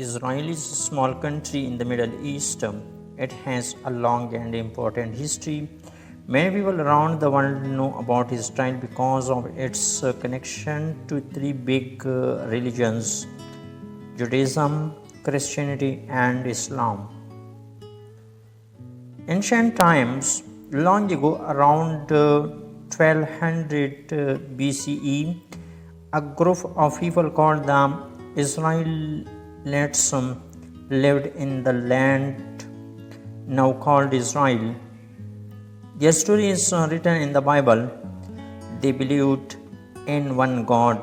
Israel is a small country in the Middle East. It has a long and important history. Many people around the world know about Israel because of its connection to three big religions: Judaism, Christianity, and Islam. Ancient times, long ago, around 1200 BCE, a group of people called the Israelites lived in the land now called Israel. Their story is written in the Bible. They believed in one God.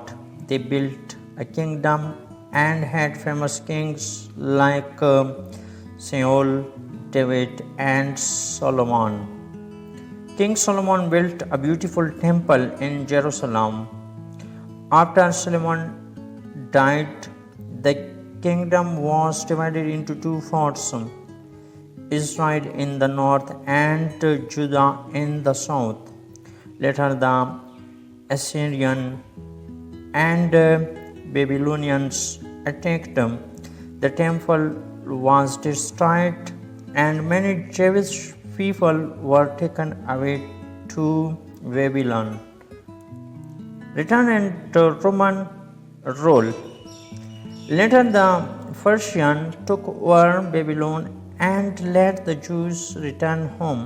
They built a kingdom and had famous kings like Saul, David, and Solomon. King Solomon built a beautiful temple in Jerusalem. After Solomon died, the kingdom was divided into two parts: Israel in the north and Judah in the south. Later, the Assyrian and Babylonians attacked them. The temple was destroyed, and many Jewish people were taken away to Babylon. Return and Roman rule. Later, the Persians took over Babylon and let the Jews return home.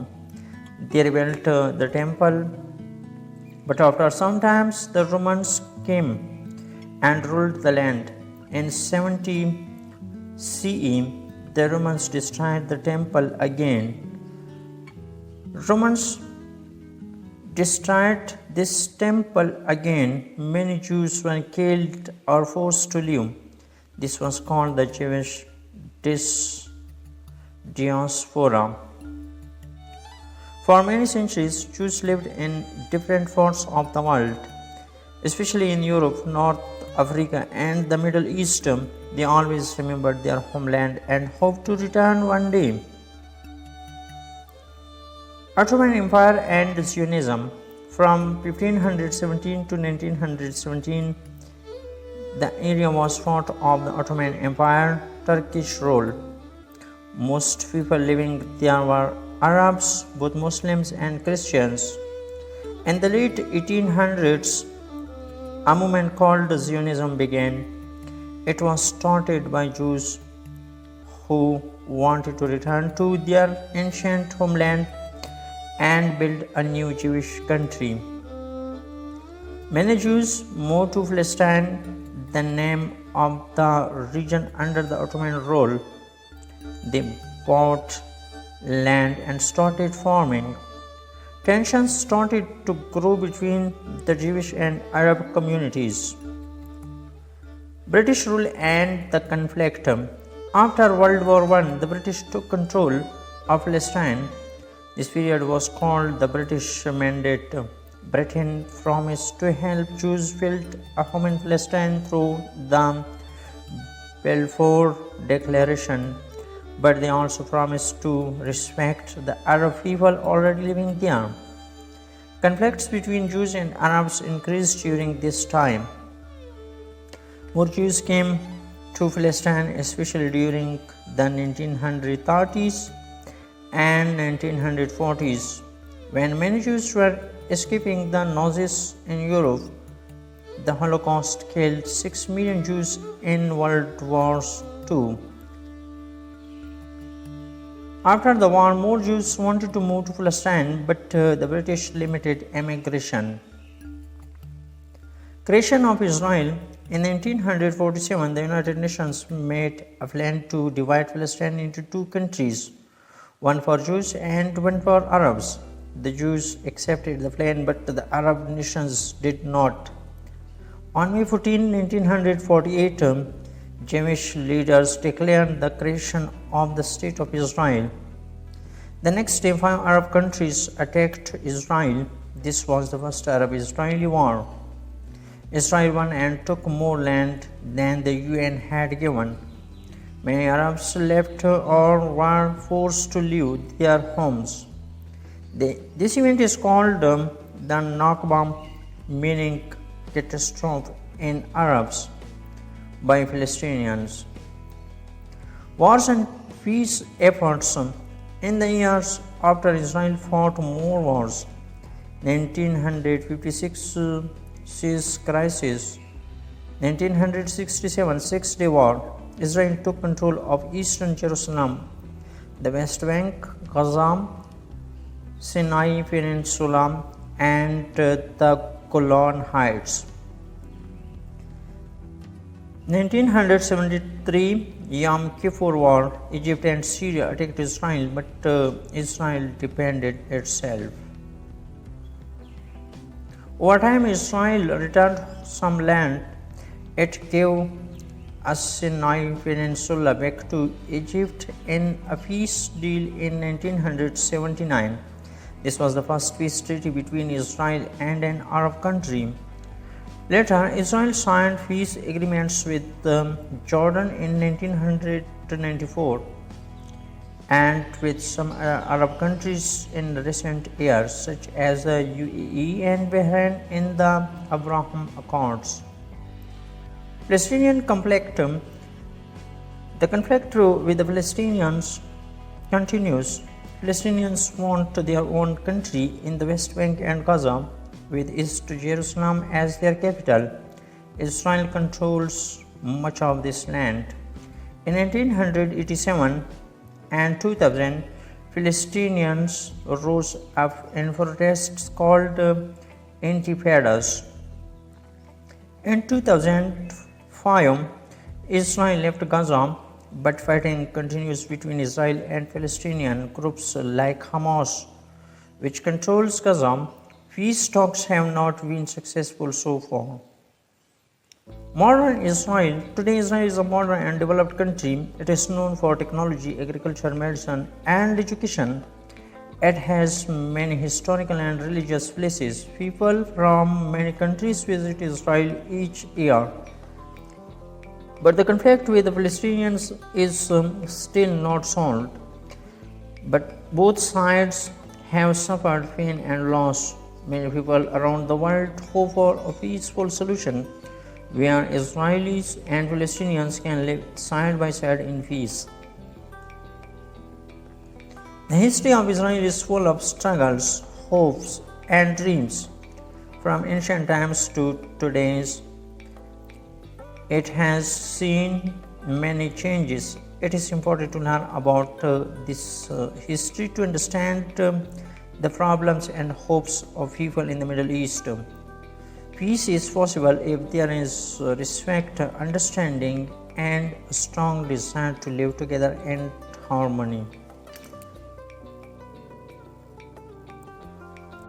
They rebuilt the temple, but after some time the Romans came and ruled the land. In 70 CE, the Romans destroyed the temple again. Romans destroyed this temple again. Many Jews were killed or forced to leave. This was called the Jewish Diaspora. For many centuries, Jews lived in different parts of the world, especially in Europe, North Africa, and the Middle East. They always remembered their homeland and hoped to return one day. Ottoman Empire and Zionism. From 1517 to 1917, the area was part of the Ottoman Empire, Turkish rule. Most people living there were Arabs, both Muslims and Christians. In the late 1800s, a movement called Zionism began. It was started by Jews who wanted to return to their ancient homeland and build a new Jewish country. Many Jews moved to Palestine, the name of the region under the Ottoman rule. They bought land and started farming. Tensions started to grow between the Jewish and Arab communities. British rule and the conflict. After World War I, the British took control of Palestine. This period was called the British Mandate. Britain promised to help Jews build a home in Palestine through the Balfour Declaration, but they also promised to respect the Arab people already living there. Conflicts between Jews and Arabs increased during this time. More Jews came to Palestine, especially during the 1930s and 1940s, when many Jews were escaping the Nazis in Europe. The Holocaust killed 6 million Jews in World War II. After the war, more Jews wanted to move to Palestine, but the British limited immigration. Creation of Israel. In 1947, the United Nations made a plan to divide Palestine into two countries, one for Jews and one for Arabs. The Jews accepted the plan, but the Arab nations did not. On May 14, 1948, Jewish leaders declared the creation of the State of Israel. The next day, 5 Arab countries attacked Israel. This was the first Arab-Israeli war. Israel won and took more land than the UN had given. Many Arabs left or were forced to leave their homes. This event is called the Nakba, meaning catastrophe in Arabs, by Palestinians. Wars and peace efforts. In the years after Israel fought more wars, 1956 Suez Crisis, 1967 Six-Day War, Israel took control of eastern Jerusalem, the West Bank, Gaza, Sinai Peninsula, and the Golan Heights. 1973 Yom Kippur War, Egypt and Syria attacked Israel, but Israel defended itself. Over time, Israel returned some land. It gave a Sinai Peninsula back to Egypt in a peace deal in 1979. This was the first peace treaty between Israel and an Arab country. Later, Israel signed peace agreements with Jordan in 1994 and with some Arab countries in recent years, such as the UAE and Bahrain in the Abraham Accords. Palestinian conflict. The conflict with the Palestinians continues. Palestinians want their own country in the West Bank and Gaza, with East Jerusalem as their capital. Israel controls much of this land. In 1987 and 2000, Palestinians rose up in protests called intifadas. In 2005, Israel left Gaza, but fighting continues between Israel and Palestinian groups like Hamas, which controls Gaza. Peace talks have not been successful so far. Modern Israel. Today, Israel is a modern and developed country. It is known for technology, agriculture, medicine, and education. It has many historical and religious places. People from many countries visit Israel each year. But the conflict with the Palestinians is still not solved. But both sides have suffered pain and loss. Many people around the world hope for a peaceful solution where Israelis and Palestinians can live side by side in peace. The history of Israel is full of struggles, hopes, and dreams. From ancient times to today's, it has seen many changes. It is important to learn about this history to understand the problems and hopes of people in the Middle East. Peace is possible if there is respect, understanding, and a strong desire to live together in harmony.